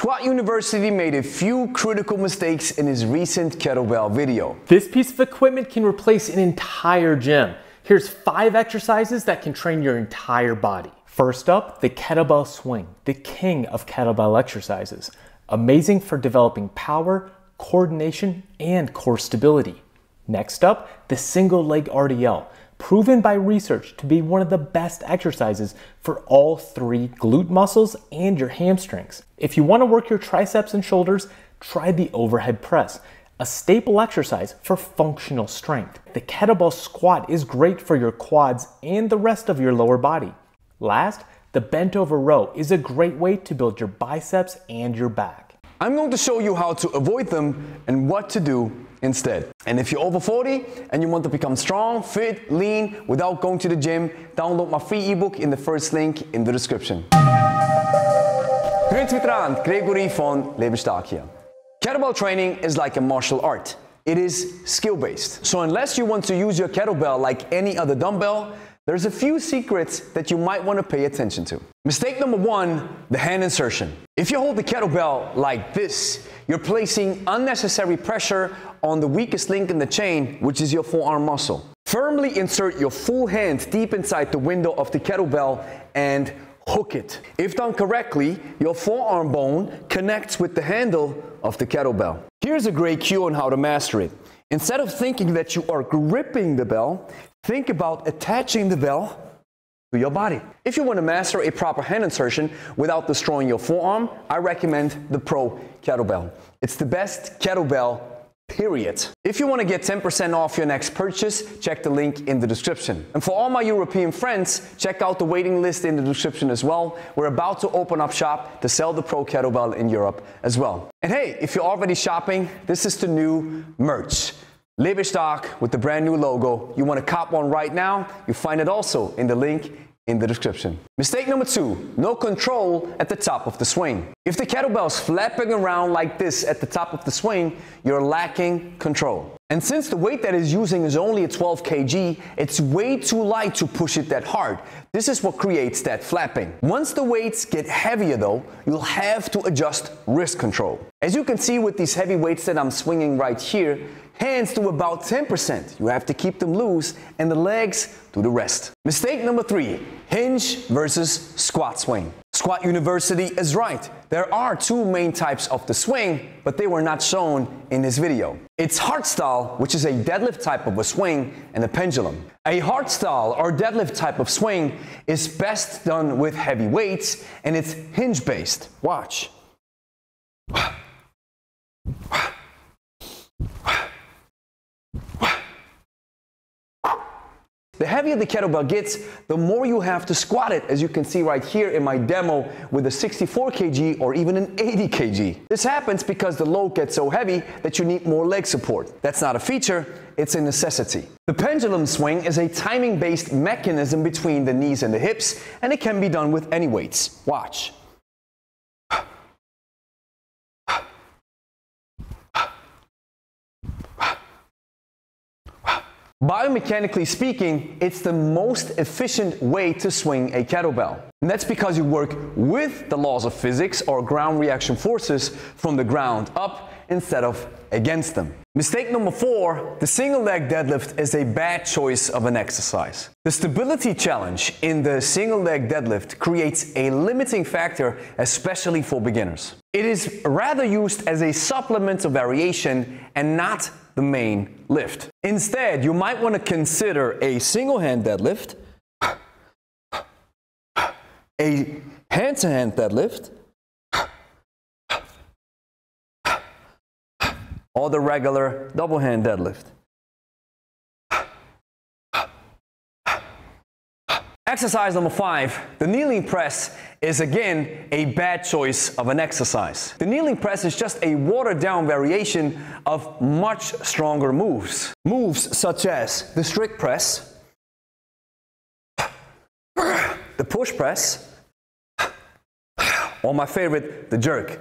Squat University made a few critical mistakes in his recent kettlebell video. This piece of equipment can replace an entire gym. Here's 5 exercises that can train your entire body. First up, the kettlebell swing, the king of kettlebell exercises. Amazing for developing power, coordination, and core stability. Next up, the single leg RDL, proven by research to be one of the best exercises for all 3 glute muscles and your hamstrings. If you want to work your triceps and shoulders, try the overhead press, a staple exercise for functional strength. The kettlebell squat is great for your quads and the rest of your lower body. Last, the bent over row is a great way to build your biceps and your back. I'm going to show you how to avoid them and what to do instead. And if you're over 40 and you want to become strong, fit, lean without going to the gym, download my free ebook in the first link in the description. Gregory van Lebe hier. Kettlebell training is like a martial art. It is skill-based. So unless you want to use your kettlebell like any other dumbbell, there's a few secrets that you might want to pay attention to. Mistake number 1, the hand insertion. If you hold the kettlebell like this, you're placing unnecessary pressure on the weakest link in the chain, which is your forearm muscle. Firmly insert your full hand deep inside the window of the kettlebell and hook it. If done correctly, your forearm bone connects with the handle of the kettlebell. Here's a great cue on how to master it. Instead of thinking that you are gripping the bell, think about attaching the bell to your body. If you want to master a proper hand insertion without destroying your forearm, I recommend the Pro Kettlebell. It's the best kettlebell, period. If you want to get 10% off your next purchase, check the link in the description. And for all my European friends, check out the waiting list in the description as well. We're about to open up shop to sell the Pro Kettlebell in Europe as well. And hey, if you're already shopping, this is the new merch. Lebe stock with the brand new logo. You want to cop one right now? You find it also in the link in the description. Mistake number 2, no control at the top of the swing. If the kettlebell's flapping around like this at the top of the swing, you're lacking control. And since the weight that it's using is only a 12 kg, it's way too light to push it that hard. This is what creates that flapping. Once the weights get heavier though, you'll have to adjust wrist control. As you can see with these heavy weights that I'm swinging right here, hands do about 10%. You have to keep them loose and the legs do the rest. Mistake number 3, hinge versus squat swing. Squat University is right. There are 2 main types of the swing, but they were not shown in this video. It's hardstyle, which is a deadlift type of a swing, and a pendulum. A hardstyle or deadlift type of swing is best done with heavy weights, and it's hinge based. Watch. The heavier the kettlebell gets, the more you have to squat it, as you can see right here in my demo with a 64 kg or even an 80 kg. This happens because the load gets so heavy that you need more leg support. That's not a feature, it's a necessity. The pendulum swing is a timing-based mechanism between the knees and the hips, and it can be done with any weights. Watch. Biomechanically speaking, it's the most efficient way to swing a kettlebell. And that's because you work with the laws of physics or ground reaction forces from the ground up instead of against them. Mistake number 4, the single leg deadlift is a bad choice of an exercise. The stability challenge in the single leg deadlift creates a limiting factor, especially for beginners. It is rather used as a supplemental variation and not the main lift. Instead, you might want to consider a single hand deadlift, a hand-to-hand deadlift, or the regular double hand deadlift. Exercise number 5, the kneeling press is again a bad choice of an exercise. The kneeling press is just a watered down variation of much stronger moves. Moves such as the strict press, the push press, or my favorite, the jerk.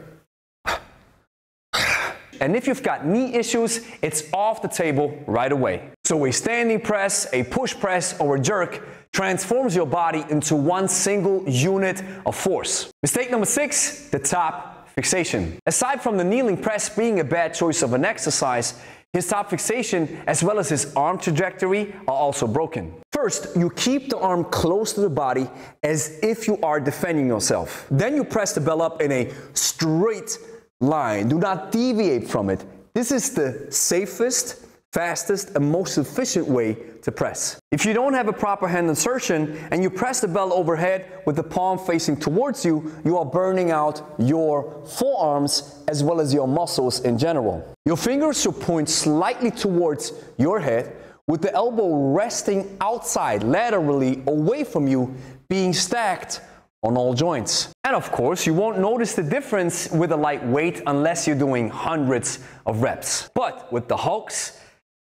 And if you've got knee issues, it's off the table right away. So a standing press, a push press, or a jerk transforms your body into one single unit of force. Mistake number 6, the top fixation. Aside from the kneeling press being a bad choice of an exercise, his top fixation as well as his arm trajectory are also broken. First, you keep the arm close to the body as if you are defending yourself. Then you press the bell up in a straight line. Do not deviate from it. This is the safest, fastest, and most efficient way to press. If you don't have a proper hand insertion and you press the bell overhead with the palm facing towards you, you are burning out your forearms as well as your muscles in general. Your fingers should point slightly towards your head with the elbow resting outside, laterally away from you, being stacked on all joints. And of course, you won't notice the difference with a light weight unless you're doing hundreds of reps. But with the Hulks,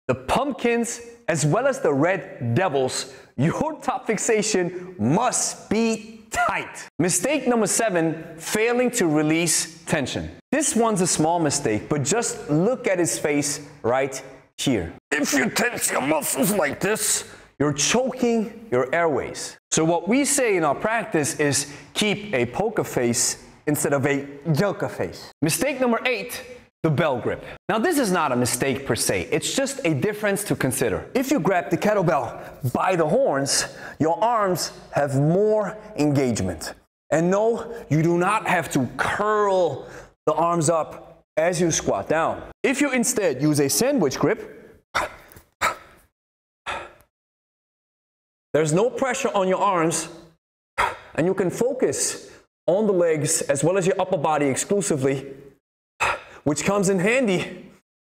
the pumpkins, as well as the red devils, your top fixation must be tight. Mistake number 7, failing to release tension. This one's a small mistake, but just look at his face right here. If you tense your muscles like this, you're choking your airways. So what we say in our practice is keep a poker face instead of a joker face. Mistake number 8, the bell grip. Now this is not a mistake per se, it's just a difference to consider. If you grab the kettlebell by the horns, your arms have more engagement. And no, you do not have to curl the arms up as you squat down. If you instead use a sandwich grip, there's no pressure on your arms and you can focus on the legs as well as your upper body exclusively, which comes in handy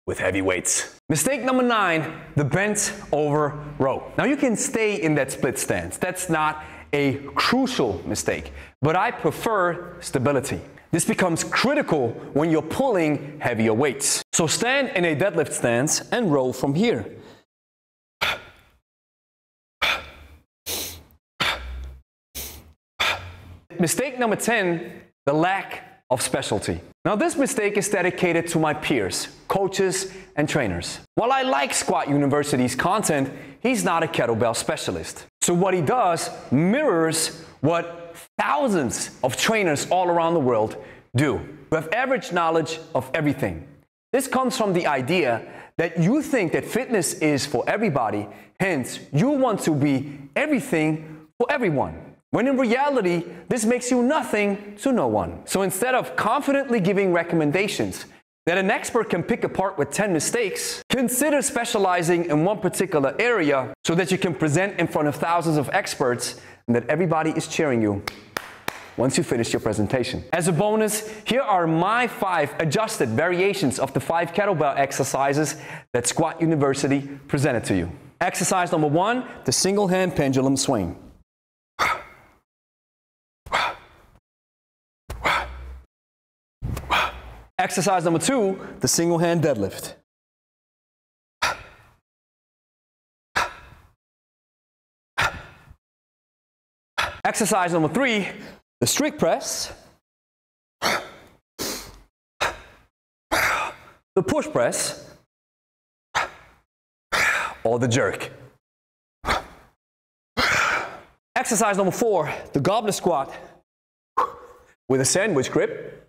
with heavy weights. Mistake number 9, the bent over row. Now you can stay in that split stance. That's not a crucial mistake, but I prefer stability. This becomes critical when you're pulling heavier weights. So stand in a deadlift stance and row from here. Mistake number 10, the lack of specialty. Now this mistake is dedicated to my peers, coaches, and trainers. While I like Squat University's content, he's not a kettlebell specialist. So what he does mirrors what thousands of trainers all around the world do, who have average knowledge of everything. This comes from the idea that you think that fitness is for everybody, hence you want to be everything for everyone. When in reality, this makes you nothing to no one. So instead of confidently giving recommendations that an expert can pick apart with 10 mistakes, consider specializing in one particular area so that you can present in front of thousands of experts and that everybody is cheering you once you finish your presentation. As a bonus, here are my 5 adjusted variations of the 5 kettlebell exercises that Squat University presented to you. Exercise number 1, the single hand pendulum swing. Exercise number 2, the single hand deadlift. Exercise number 3, the strict press. The push press. Or the jerk. Exercise number 4, the goblet squat with a sandwich grip.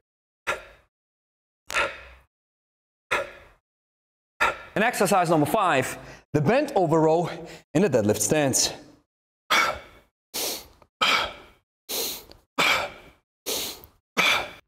And exercise number 5, the bent over row in the deadlift stance.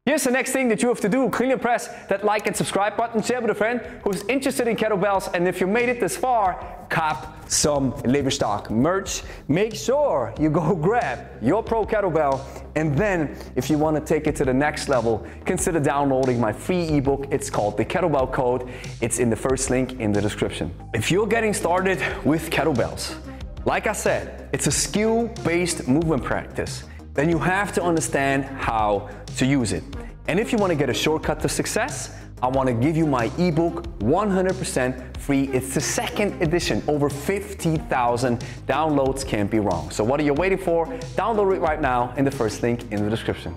Here's the next thing that you have to do. Clean and press that like and subscribe button. Share with a friend who's interested in kettlebells. And if you made it this far, cop some Lebe stock merch. Make sure you go grab your pro kettlebell. And then if you want to take it to the next level, consider downloading my free ebook. It's called the Kettlebell Code. It's in the first link in the description. If you're getting started with kettlebells, like I said, it's a skill-based movement practice. Then you have to understand how to use it. And if you want to get a shortcut to success, I want to give you my ebook 100% free. It's the 2nd edition, over 50,000 downloads, can't be wrong. So what are you waiting for? Download it right now in the first link in the description.